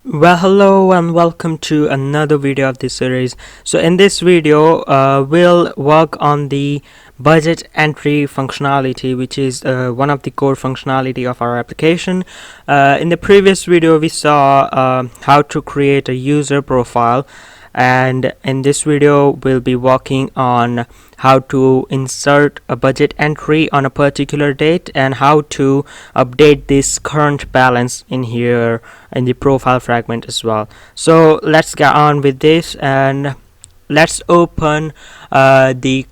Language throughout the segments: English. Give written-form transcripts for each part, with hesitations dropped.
Well, hello and welcome to another video of this series. So in this video, we'll work on the budget entry functionality, which is one of the core functionality of our application. In the previous video, we saw how to create a user profile, and in this video we'll be working on how to insert a budget entry on a particular date and how to update this current balance in here in the profile fragment as well. So let's get on with this, and let's open the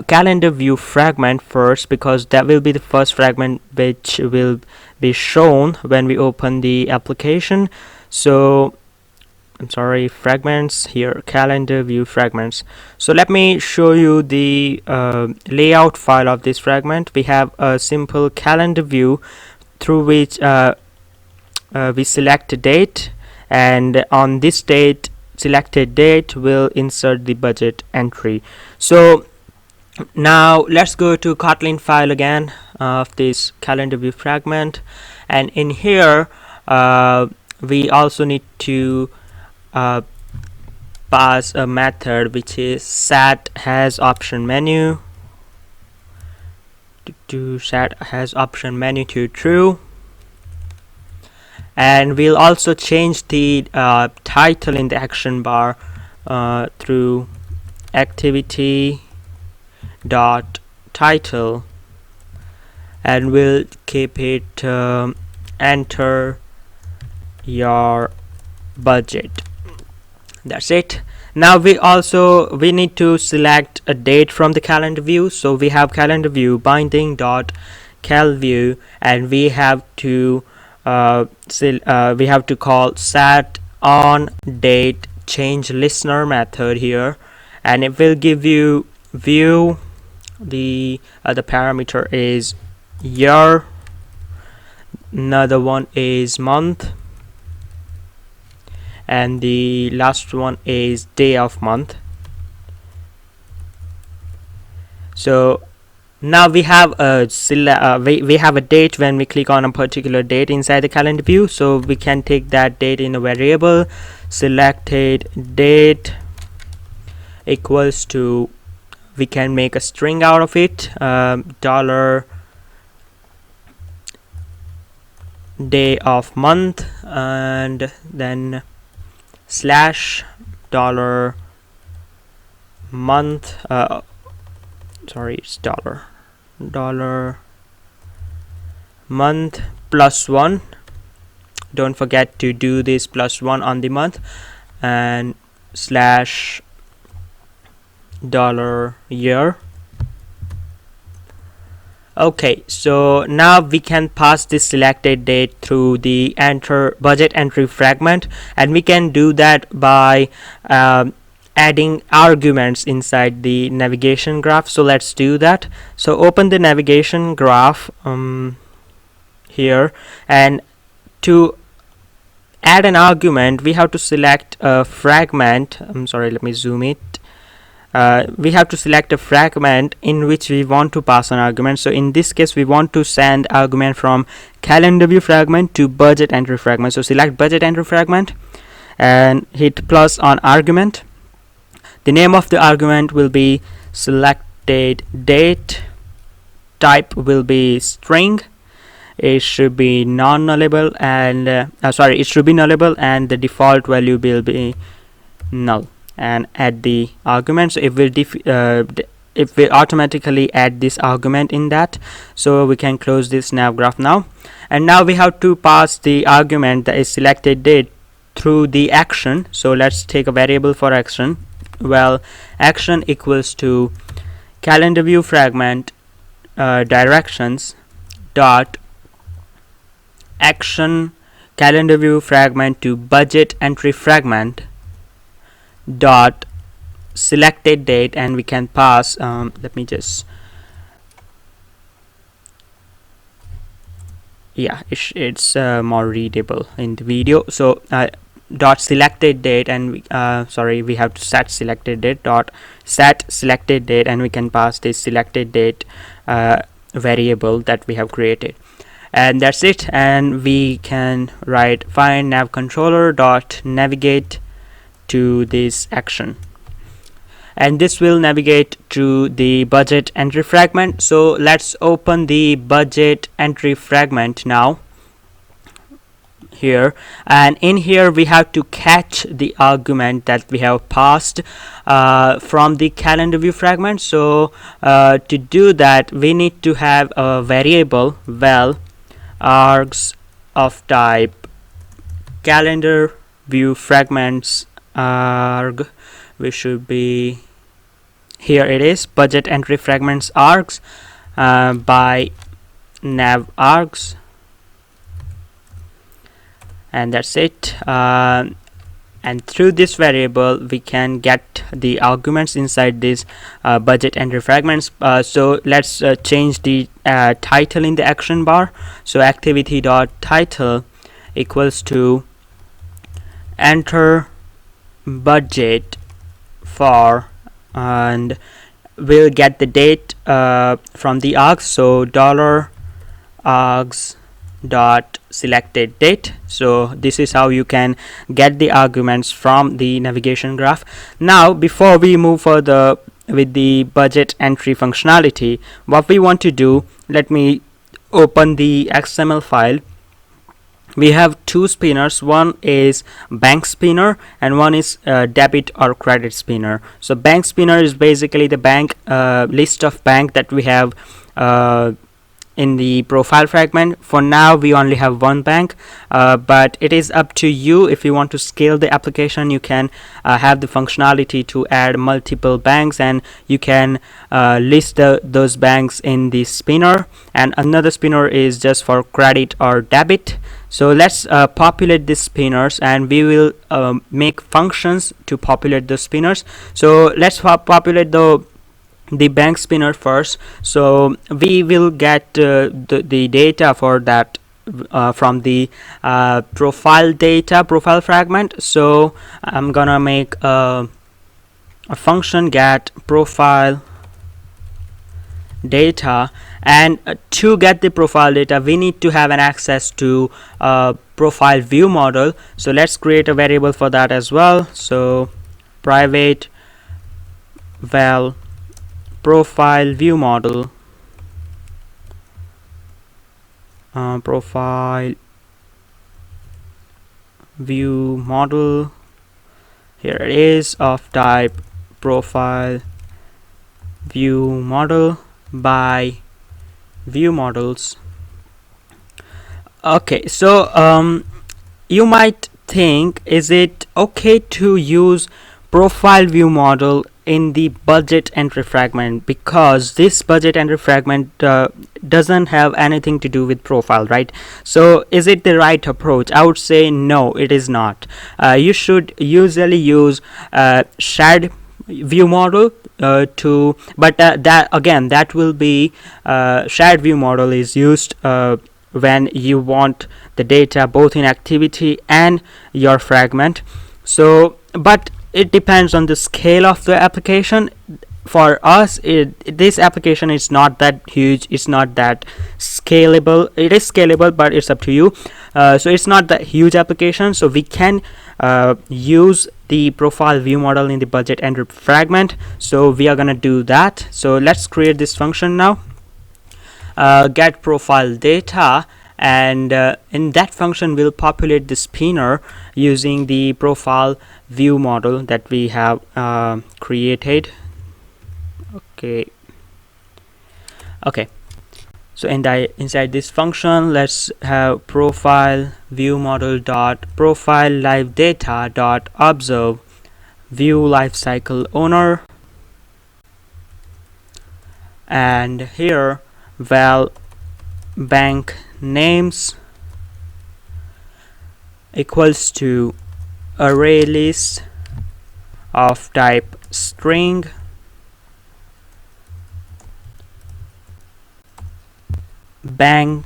calendar view fragment first, because that will be the first fragment which will be shown when we open the application. So fragments here, calendar view fragments. So let me show you the layout file of this fragment. We have a simple calendar view through which we select a date, and on this date, selected date, will insert the budget entry. So now let's go to Kotlin file again of this calendar view fragment, and in here we also need to pass a method which is set has option menu to set has option menu to true, and we'll also change the title in the action bar through activity dot title, and we'll keep it enter your budget. That's it. Now we need to select a date from the calendar view. So we have calendar view binding dot cal view, and we have to call set on date change listener method here, and it will give you view. The parameter is year, another one is month, and the last one is day of month. So now we have a we have a date when we click on a particular date inside the calendar view, so we can take that date in a variable. Selected date equals to, we can make a string out of it, dollar day of month, and then slash dollar month, it's dollar month plus one. Don't forget to do this plus one on the month, and slash dollar year. Okay, so now we can pass this selected date through the budget entry fragment, and we can do that by adding arguments inside the navigation graph. So let's do that. So open the navigation graph here, and to add an argument we have to select a fragment. Let me zoom it. We have to select a fragment in which we want to pass an argument. So in this case we want to send argument from calendar view fragment to budget entry fragment. So select budget entry fragment and hit plus on argument. The name of the argument will be selected date, type will be string, it should be non-nullable, and it should be nullable, and the default value will be null, and add the argument. So it will automatically add this argument in that. So we can close this nav graph now, and now we have to pass the argument that is selected date through the action. So let's take a variable for action. Well, action equals to calendar view fragment directions dot action calendar view fragment to budget entry fragment dot selected date, and we can pass it's more readable in the video. So dot selected date, and we have to set selected date dot set selected date, and we can pass this selected date variable that we have created. and that's it. And we can write find nav controller dot navigate to this action, and this will navigate to the budget entry fragment. So let's open the budget entry fragment now here, and in here we have to catch the argument that we have passed from the calendar view fragment. So to do that, we need to have a variable val args of type calendar view fragments arg, which should be, here it is, budget entry fragments args by nav args, and that's it. And through this variable we can get the arguments inside this budget entry fragments. So let's change the title in the action bar. So activity dot title equals to enter budget for, and we'll get the date from the args. So $args dot selected date. So this is how you can get the arguments from the navigation graph. Now before we move further with the budget entry functionality, what we want to do, let me open the XML file. We have two spinners, one is bank spinner and one is debit or credit spinner. So bank spinner is basically the bank list of bank that we have in the profile fragment. For now we only have one bank, but it is up to you. If you want to scale the application, you can have the functionality to add multiple banks, and you can list those banks in the spinner, and another spinner is just for credit or debit. So let's populate these spinners, and we will make functions to populate the spinners. So let's populate the bank spinner first. So we will get the data for that from the profile fragment. So I'm gonna make a function get profile data, and to get the profile data we need to have an access to profile view model. So let's create a variable for that as well. So private val profile view model, profile view model, here it is, of type profile view model by view models. Okay, so you might think, is it okay to use profile view model in the budget entry fragment, because this budget entry fragment doesn't have anything to do with profile, right? So is it the right approach? I would say no, it is not. You should usually use shared view model but that will be shared view model is used when you want the data both in activity and your fragment. So but it depends on the scale of the application. For us, this application is not that huge, it's not that scalable. It is scalable, but it's up to you. So it's not that huge application, so we can use the profile view model in the budget entry fragment. So we are gonna do that. So let's create this function now, get profile data, and in that function we'll populate the spinner using the profile view model that we have created. Okay, so inside this function, let's have profile view model dot profile live data dot observe view lifecycle owner, and here val bank names equals to array list of type string, bank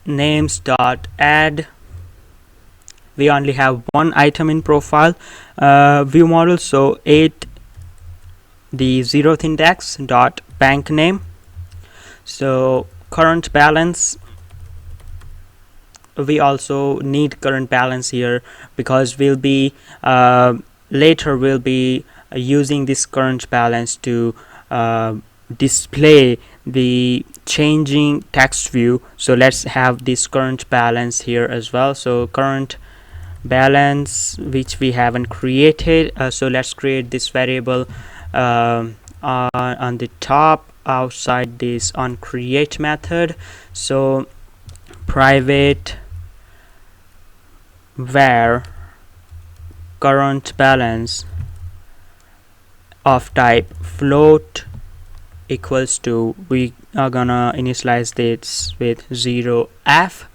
names dot add. We only have one item in profile view model, so 8 the 0th index dot bank name. So current balance we also need current balance here, because we'll be later we'll be using this current balance to display the changing text view. So let's have this current balance here as well. So current balance, which we haven't created, so let's create this variable on the top outside this on create method. So private var current balance of type float equals to, we are gonna initialize this with 0f.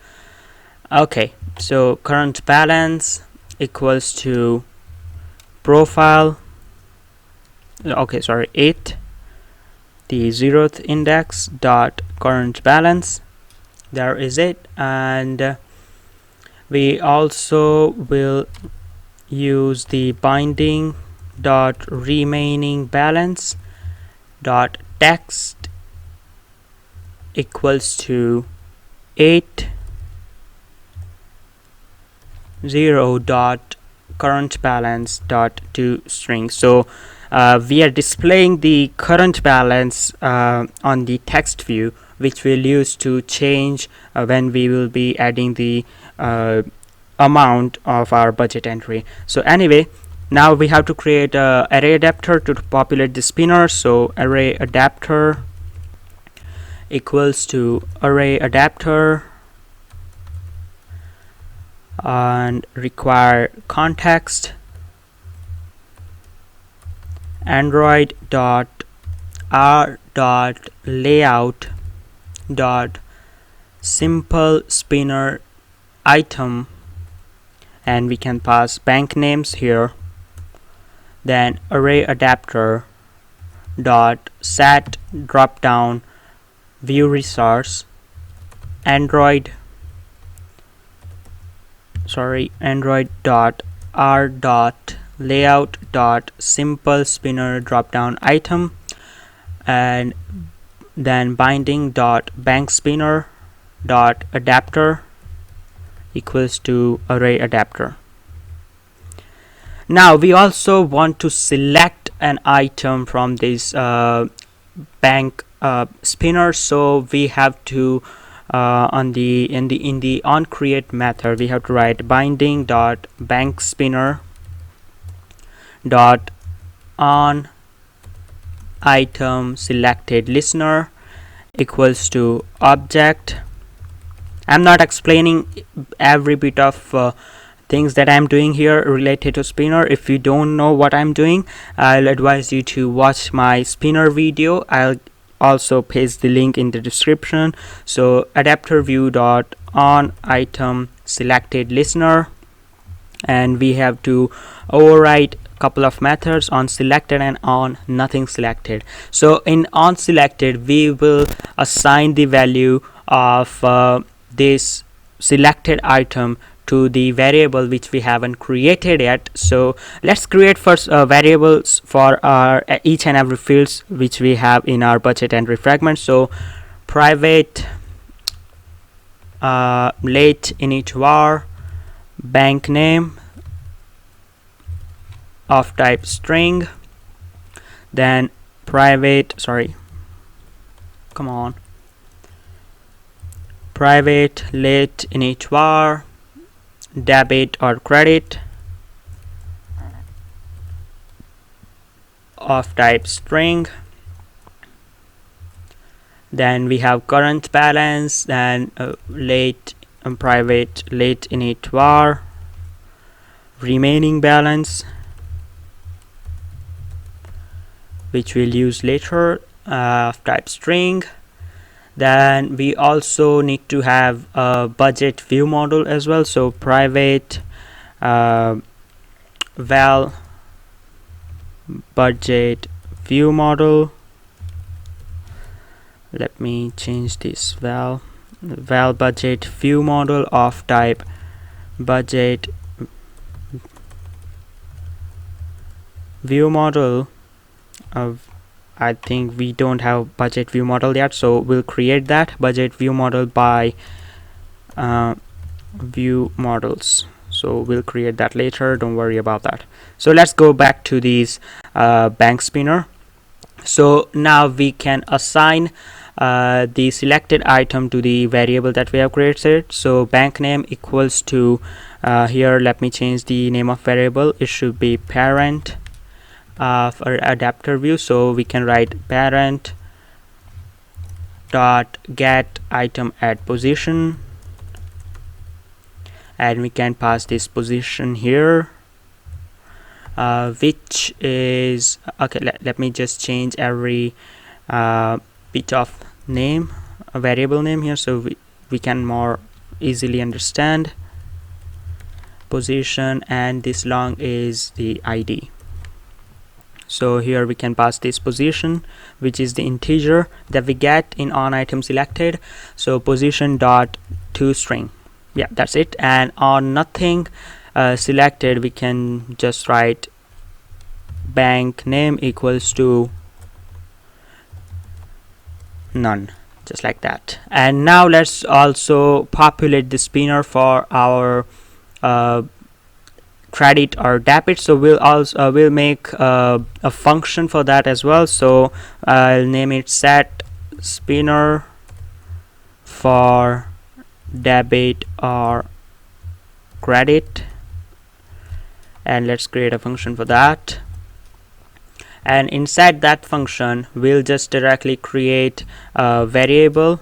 okay, so current balance equals to profile, okay, sorry, 8, the 0th index dot current balance. There is it. And we also will use the binding dot remaining balance dot text equals to 8 0 dot current balance dot to string. So we are displaying the current balance on the text view, which we'll use to change when we will be adding the amount of our budget entry. So anyway, now we have to create a array adapter to populate the spinner. So array adapter equals to array adapter and require context android dot r dot layout dot simple spinner item, and we can pass bank names here. Then array adapter dot set drop down view resource android dot r dot layout dot simple spinner drop down item, and then binding dot bank spinner dot adapter equals to array adapter. Now we also want to select an item from this bank spinner, so we have to in the on create method we have to write binding dot bank spinner dot on item selected listener equals to object. I'm not explaining every bit of things that I'm doing here related to spinner. If you don't know what I'm doing, I'll advise you to watch my spinner video. I'll also paste the link in the description. So adapter view dot on item selected listener, and we have to override couple of methods on selected and on nothing selected. So in on selected we will assign the value of this selected item to the variable which we haven't created yet. So let's create first variables for our each and every fields which we have in our budget entry fragment. So private late init var bank name of type string, then private private late init var debit or credit of type string, then we have current balance, then late private late init var remaining balance, which we'll use later, of type string. Then we also need to have a budget view model as well. So private val budget view model. Let me change this val budget view model of type budget view model of, I think we don't have budget view model yet, so we'll create that budget view model by view models. So we'll create that later, don't worry about that. So let's go back to these bank spinner. So now we can assign the selected item to the variable that we have created. So bank name equals to here, let me change the name of variable. It should be parent of our adapter view. So we can write parent dot get item at position, and we can pass this position here, which is okay. Let me just change every bit of name, a variable name here, so we can more easily understand. Position, and this long is the ID. So here we can pass this position, which is the integer that we get in on item selected. So position dot toString. Yeah, that's it. And on nothing selected, we can just write bank name equals to none, just like that. And now let's also populate the spinner for our credit or debit. So we'll make a function for that as well. So I'll name it set spinner for debit or credit, and let's create a function for that. And inside that function, we'll just directly create a variable.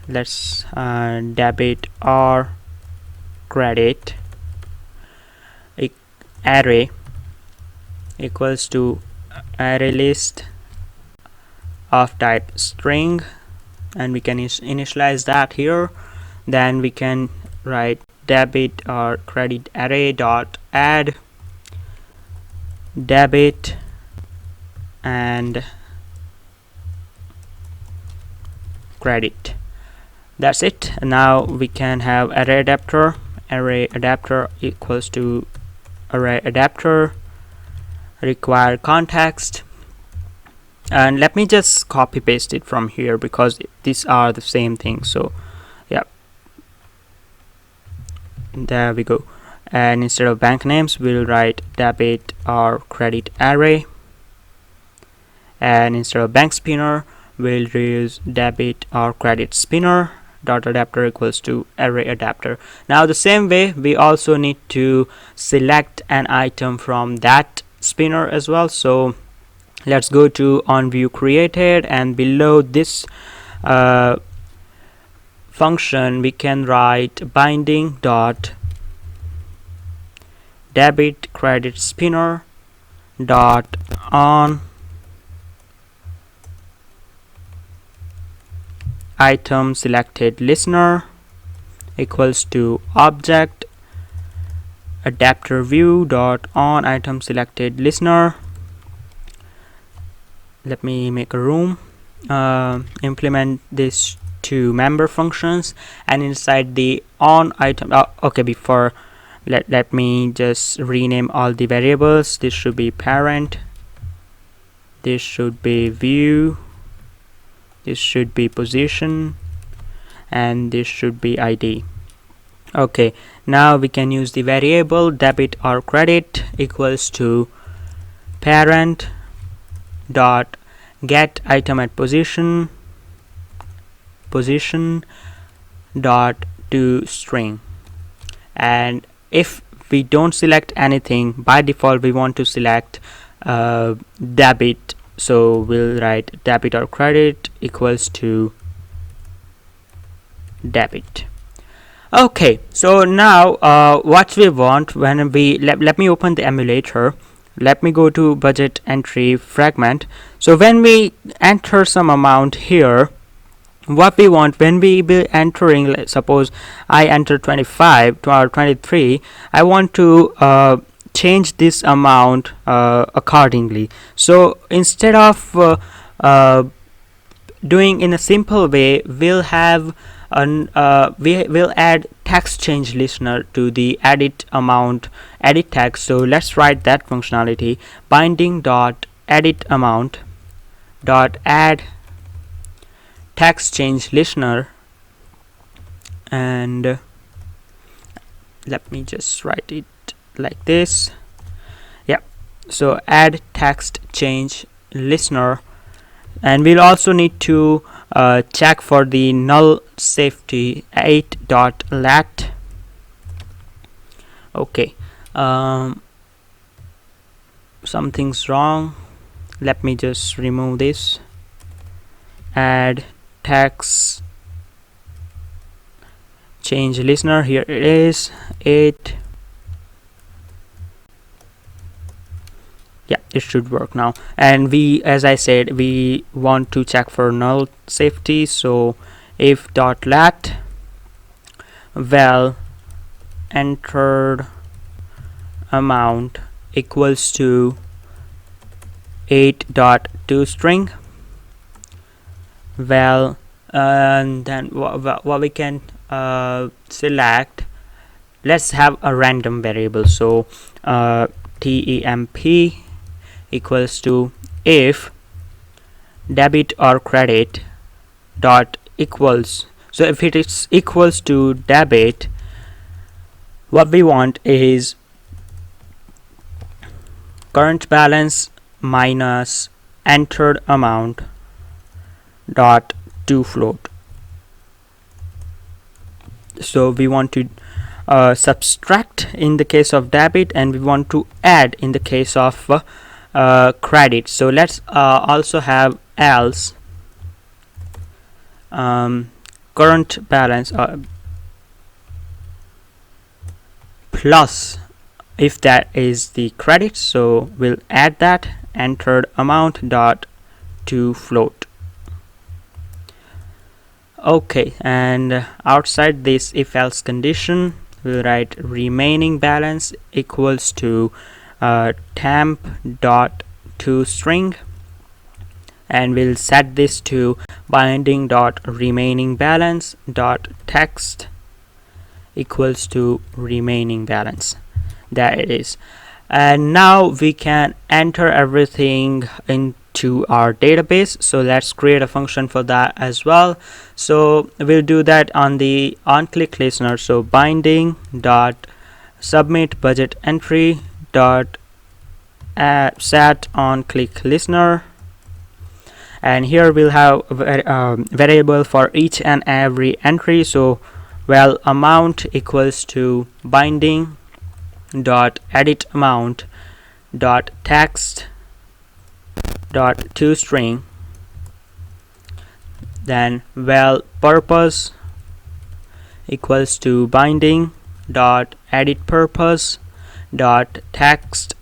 Let's debit or credit array equals to array list of type string, and we can initialize that here. Then we can write debit or credit array dot add debit and credit. That's it. Now we can have array adapter equals to array adapter require context, and let me just copy paste it from here because these are the same thing. So yeah, there we go. And instead of bank names, we'll write debit or credit array, and instead of bank spinner, we'll use debit or credit spinner dot adapter equals to array adapter. Now the same way, we also need to select an item from that spinner as well. So let's go to on view created, and below this function we can write binding dot debit credit spinner dot on item selected listener equals to object adapter view dot on item selected listener. Let me make a room, implement this to member functions, and inside the on item okay, before let me just rename all the variables. This should be parent, this should be view, this should be position, and this should be ID. Okay, now we can use the variable debit or credit equals to parent dot get item at position dot toString. And if we don't select anything, by default we want to select debit, so we'll write debit or credit equals to debit. Okay, so now what we want when we let me open the emulator. Let me go to budget entry fragment. So when we enter some amount here, what we want when we be entering, suppose I enter 25 or 23, I want to change this amount accordingly. So instead of doing in a simple way, we'll have and we will add text change listener to the edit amount edit text. So let's write that functionality: binding dot edit amount dot add text change listener. And let me just write it like this. Yeah, so add text change listener, and we'll also need to check for the null safety 8.lat. Okay, something's wrong. Let me just remove this. Add text change listener, here it is, 8. Yeah, it should work now. And we, as I said, we want to check for null safety, so if.lat val entered amount equals to 8.toString val, and then what we can select, let's have a random variable, so temp equals to if debit or credit dot equals. So if it is equals to debit, what we want is current balance minus entered amount dot to float. So we want to subtract in the case of debit, and we want to add in the case of credit. So let's also have else current balance plus if that is the credit, so we'll add that entered amount dot to float. Okay, and outside this if else condition, we'll write remaining balance equals to temp dot toString, and we'll set this to binding dot remaining balance dot text equals to remaining balance. There it is. And now we can enter everything into our database, so let's create a function for that as well. So we'll do that on the on-click listener, so binding dot submit budget entry dot set on click listener, and here we'll have a variable for each and every entry. So well, amount equals to binding dot edit amount dot text dot toString, then well purpose equals to binding dot edit purpose dot text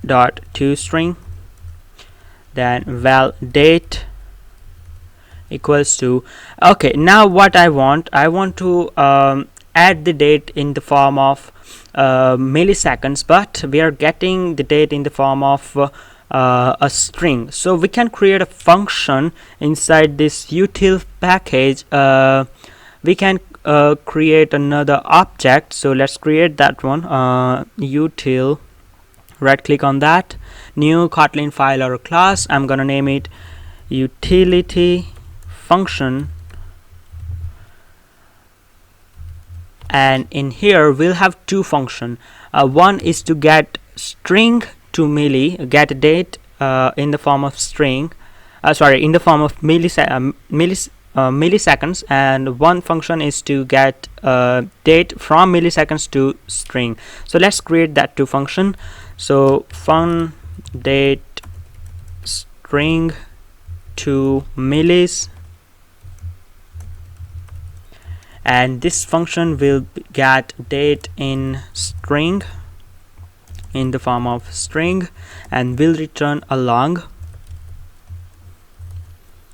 dot toString, then val date equals to, okay, now what I want to add the date in the form of milliseconds, but we are getting the date in the form of a string. So we can create a function inside this util package. We can create another object, so let's create that one. Util, right click on that, new Kotlin file or class. I'm gonna name it utility function, and in here we'll have two functions. One is to get string to milli, get date in the form of string, in the form of milliseconds, and one function is to get date from milliseconds to string. So let's create that two function. So fun date string to millis, and this function will get date in string in the form of string and will return a long.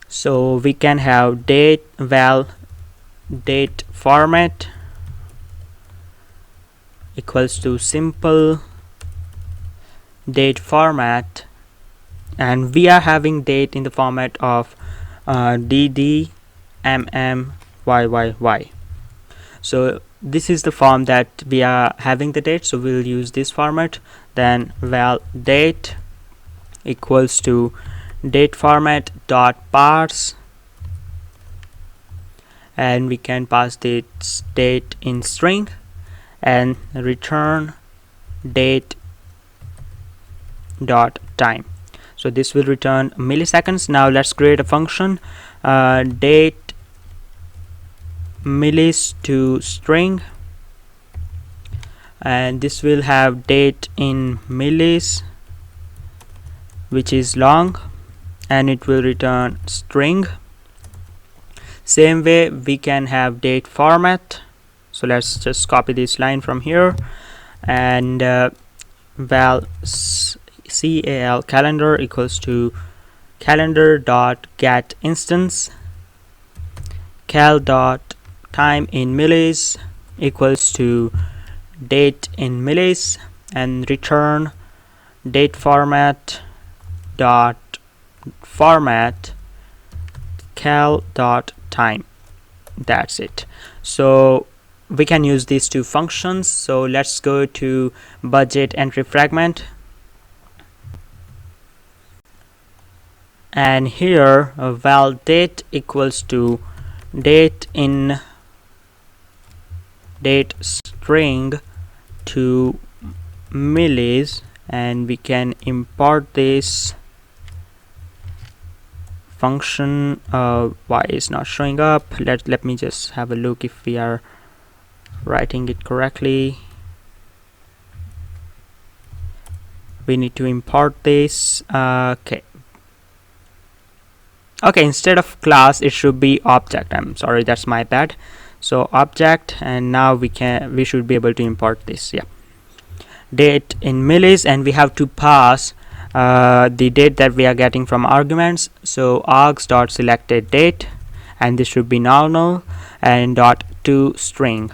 So we can have date val date format equals to simple date format, and we are having date in the format of dd y. So this is the form that we are having the date, so we'll use this format. Then val date equals to date format dot parse, and we can pass this date in string and return date dot time. So this will return milliseconds. Now let's create a function, date millis to string, and this will have date in millis, which is long, and it will return string. Same way we can have date format. So let's just copy this line from here, and val calendar equals to calendar dot get instance cal dot time in millis equals to date in millis, and return date format dot format cal dot time. That's it. So we can use these two functions. So let's go to budget entry fragment, and here val date equals to date in date string to millis, and we can import this function. Why is not showing up? Let me just have a look if we are writing it correctly. We need to import this. Okay, instead of class it should be object. I'm sorry, that's my bad. So object, and now we should be able to import this. Yeah, date in millis, and we have to pass the date that we are getting from arguments. So args dot selected date, and this should be null, and dot to string,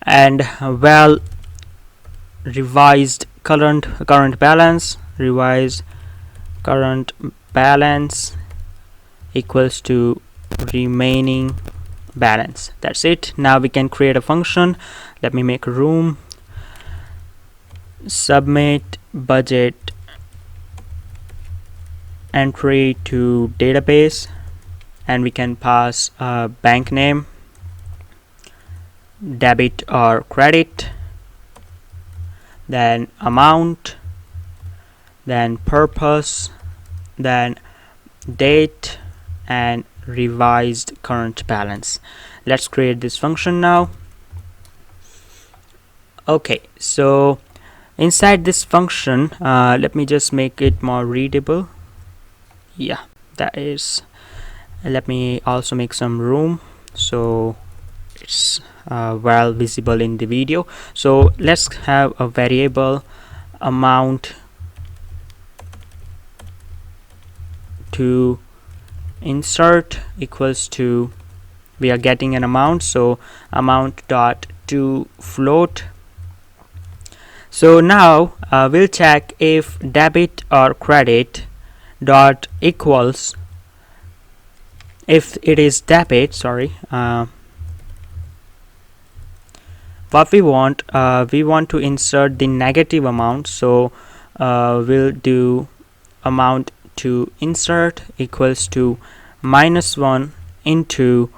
and val revised current balance equals to remaining balance. That's it. Now we can create a function. Let me make a room. Submit budget entry to database, and we can pass bank name, debit or credit, then amount, then purpose, then date, and revised current balance. Let's create this function now. Okay, so inside this function, let me just make it more readable. Yeah, that is. Let me also make some room so it's well visible in the video. So let's have a variable amount to insert equals to, we are getting an amount, so amount dot to float. So now we'll check if debit or credit dot equals, if it is debit, sorry, what we want to insert the negative amount. So we'll do amount to insert equals to -1 into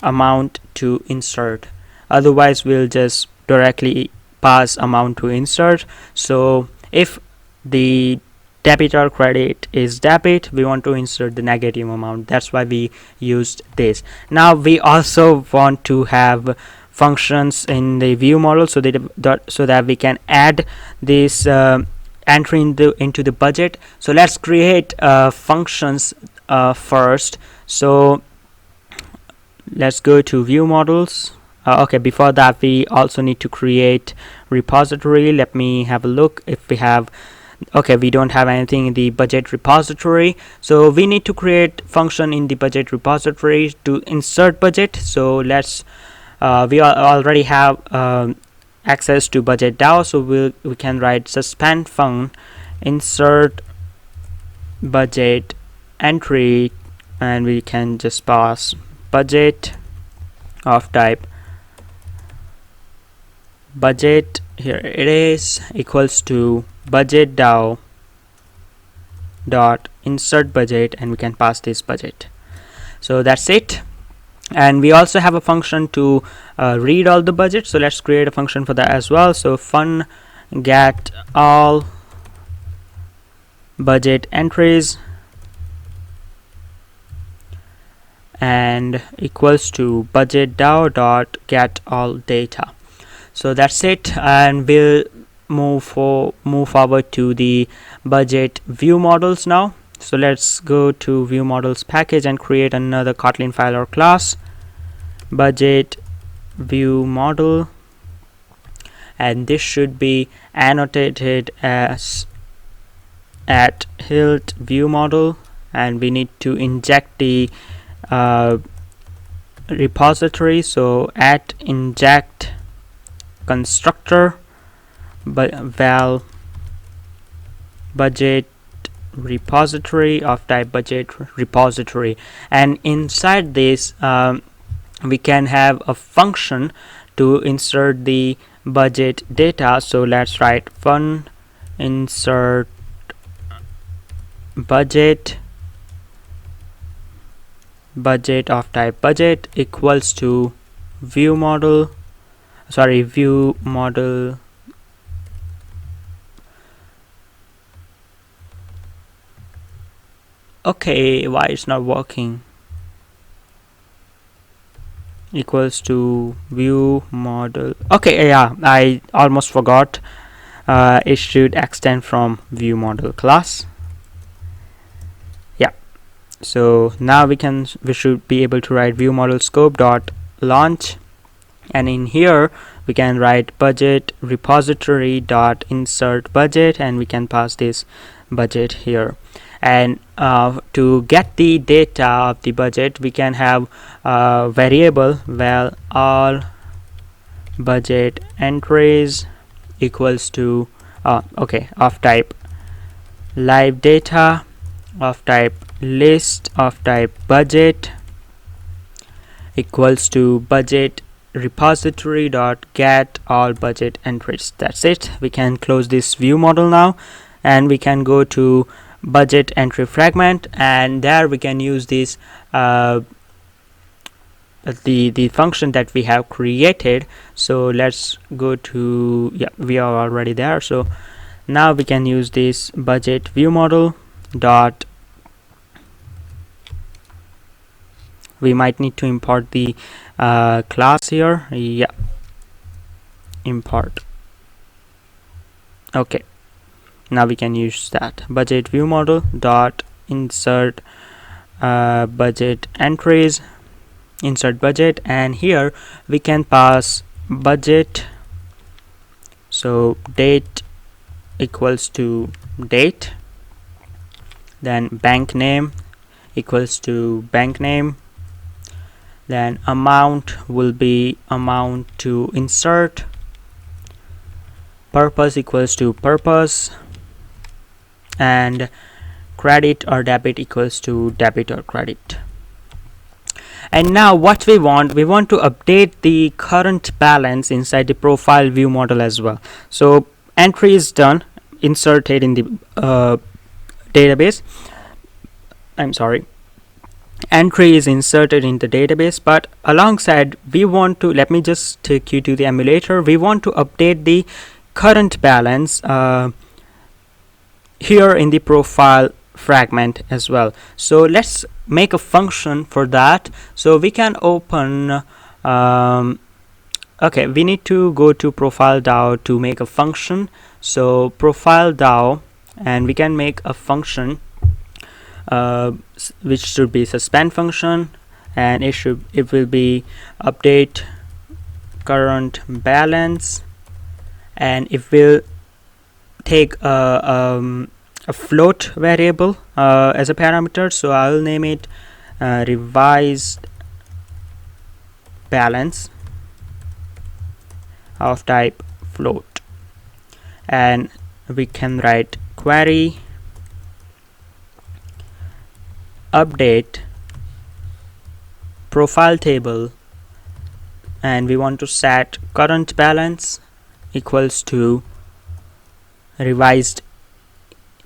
amount to insert. Otherwise we'll just directly pass amount to insert. So if the debit or credit is debit, we want to insert the negative amount. That's why we used this. Now we also want to have functions in the view model, so that we can add this entry into the budget. So let's create functions first. So let's go to view models. Okay, before that we also need to create repository. Let me have a look if we have. Okay, we don't have anything in the budget repository, so we need to create function in the budget repository to insert budget. So let's we already have access to budget DAO, so we can write suspend func insert budget entry, and we can just pass budget of type budget, here it is, equals to budget DAO dot insert budget, and we can pass this budget. So that's it. And we also have a function to read all the budget, so let's create a function for that as well. So fun get all budget entries and equals to budget DAO dot get all data. So that's it, and we'll move forward to the budget view models now. So let's go to view models package and create another Kotlin file or class, budget view model, and this should be annotated as at Hilt view model, and we need to inject the repository. So at inject constructor val budget repository of type budget repository, and inside this we can have a function to insert the budget data. So let's write fun insert budget of type budget equals to view model okay, why it's not working, equals to view model. Okay, yeah, I almost forgot, it should extend from view model class. Yeah, so now we should be able to write view model scope dot launch, and in here we can write budget repository dot insert budget, and we can pass this budget here. And to get the data of the budget, we can have a variable val all budget entries equals to of type live data of type list of type budget equals to budget repository dot get all budget entries. That's it. We can close this view model now, and we can go to budget entry fragment, and there we can use this the function that we have created. So let's go to, yeah, we are already there. So now we can use this budget view model dot, we might need to import the class here. Yeah, import. Okay, now we can use that budget view model dot insert budget entries, insert budget, and here we can pass budget. So date equals to date, then bank name equals to bank name, then amount will be amount to insert, purpose equals to purpose, and credit or debit equals to debit or credit. And now what we want to update the current balance inside the profile view model as well. So entry is done, inserted in the database. I'm sorry, entry is inserted in the database, but alongside we want to, let me just take you to the emulator, we want to update the current balance here in the profile fragment as well. So let's make a function for that. So we can open okay, we need to go to profile DAO to make a function. So profile DAO, and we can make a function which should be suspend function, and it will be update current balance, and it will take a float variable as a parameter. So I will name it revised balance of type float, and we can write query update profile table, and we want to set current balance equals to revised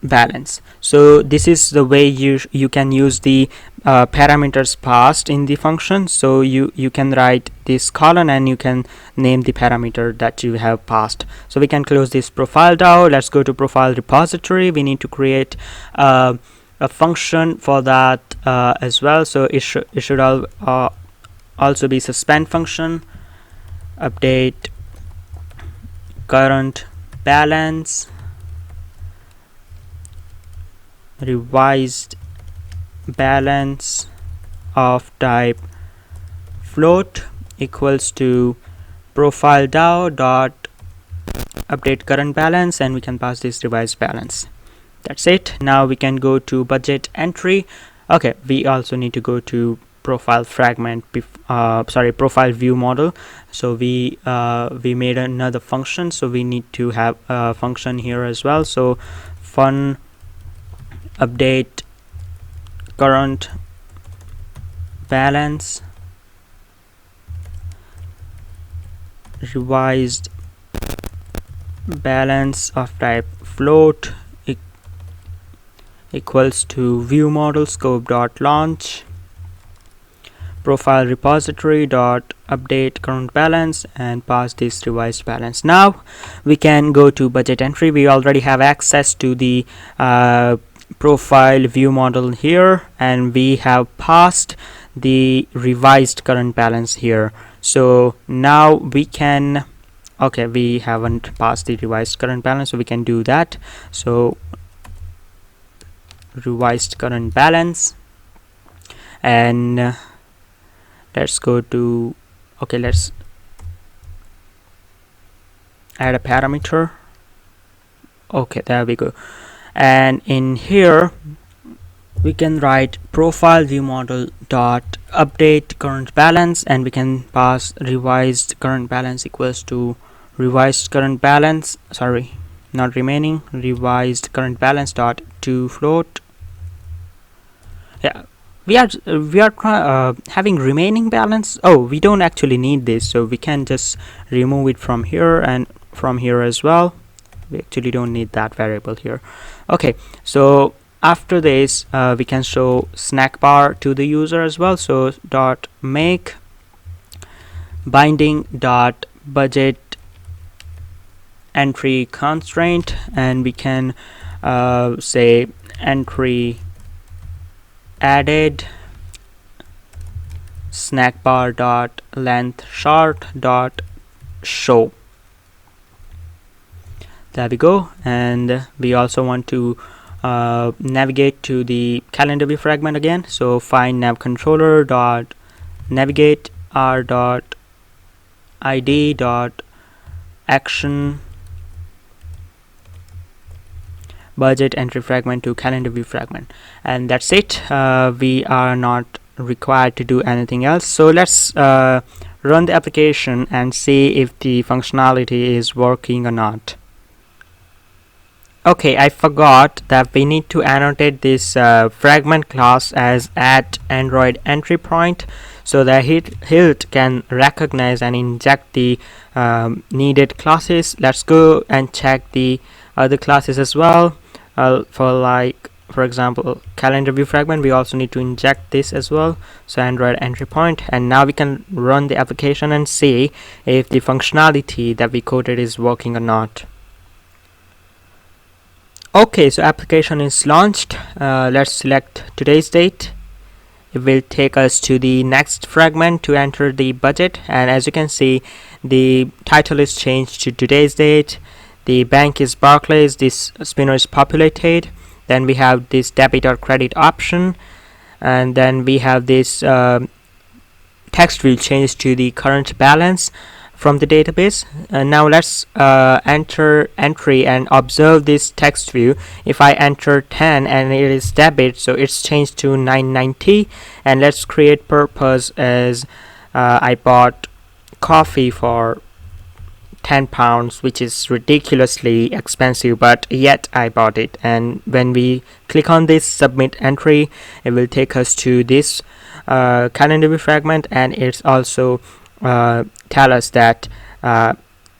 balance. So this is the way you can use the parameters passed in the function. So you can write this colon and you can name the parameter that you have passed. So we can close this profile DAO. Let's go to profile repository. We need to create a function for that as well. So it should also be suspend function, update current balance, revised balance of type float equals to profile DAO dot update current balance, and we can pass this revised balance. That's it. Now we can go to budget entry. Okay, we also need to go to profile fragment, profile view model. So we made another function, so we need to have a function here as well. So fun update current balance, revised balance of type float equals to view model scope dot launch profile repository dot update current balance, and pass this revised balance. Now we can go to budget entry. We already have access to the profile view model here, and we have passed the revised current balance here. So now we can, okay, we haven't passed the revised current balance, so we can do that. So revised current balance, and let's go to, okay, let's add a parameter. Okay, there we go. And in here we can write profile view model dot update current balance, and we can pass revised current balance equals to revised current balance, sorry, not remaining, revised current balance dot to float. Yeah, we are having remaining balance. Oh, we don't actually need this, so we can just remove it from here and from here as well. We actually don't need that variable here. Okay, so after this we can show snack bar to the user as well. So dot make binding dot budget entry constraint, and we can say entry added snack bar dot length short dot show. There we go. And we also want to navigate to the calendar view fragment again. So find nav controller dot navigate r dot id dot action budget entry fragment to calendar view fragment, and that's it. We are not required to do anything else. So let's run the application and see if the functionality is working or not. Okay, I forgot that we need to annotate this fragment class as at Android entry point, so that Hilt can recognize and inject the needed classes. Let's go and check the other classes as well. For example, calendar view fragment, we also need to inject this as well. So Android entry point, and now we can run the application and see if the functionality that we coded is working or not. Okay, so application is launched. Let's select today's date. It will take us to the next fragment to enter the budget, and as you can see, the title is changed to today's date. The bank is Barclays. This spinner is populated. Then we have this debit or credit option, and then we have this text will change to the current balance from the database. Now let's enter entry and observe this text view. If I enter 10 and it is debit, so it's changed to 990. And let's create purpose as I bought coffee for £10, which is ridiculously expensive, but yet I bought it. And when we click on this submit entry, it will take us to this calendar view fragment, and it's also tell us that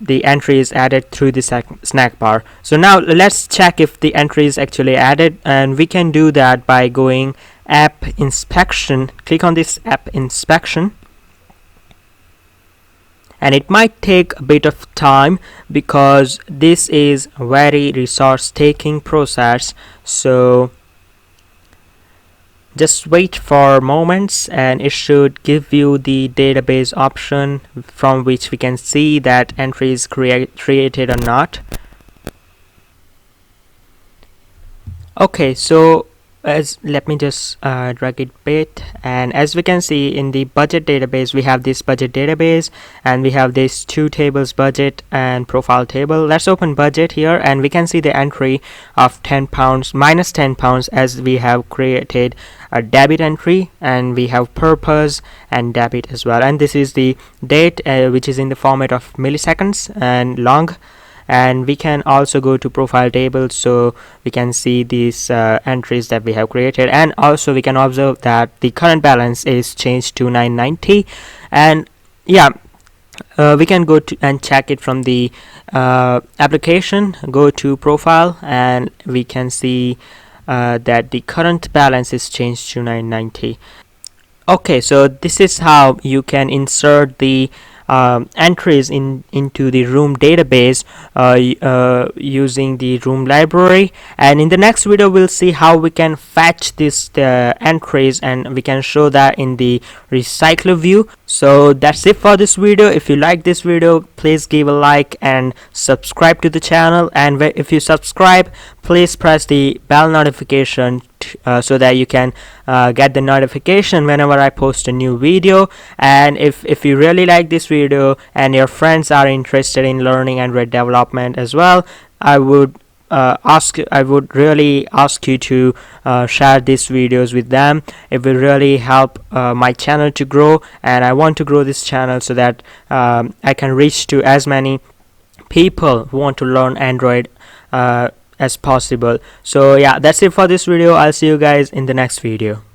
the entry is added through the snack bar. So now let's check if the entry is actually added, and we can do that by going app inspection. Click on this app inspection, and it might take a bit of time because this is a very resource taking process, so just wait for moments and it should give you the database option from which we can see that entry is created or not. Okay, so let me just drag it a bit, and as we can see in the budget database, we have this budget database and we have these two tables, budget and profile table. Let's open budget here, and we can see the entry of £10 minus £10, as we have created a debit entry, and we have purpose and debit as well, and this is the date which is in the format of milliseconds and long. And we can also go to profile table, so we can see these entries that we have created, and also we can observe that the current balance is changed to 990. And yeah, we can go to and check it from the application. Go to profile, and we can see that the current balance is changed to 990. Okay, so this is how you can insert the entries into the room database using the room library. And in the next video we'll see how we can fetch these entries, and we can show that in the recycler view. So that's it for this video. If you like this video, please give a like and subscribe to the channel, and if you subscribe, please press the bell notification so that you can get the notification whenever I post a new video. And if you really like this video and your friends are interested in learning Android development as well, I would really ask you to share these videos with them. It will really help my channel to grow, and I want to grow this channel so that I can reach to as many people who want to learn Android as possible. So yeah, that's it for this video. I'll see you guys in the next video.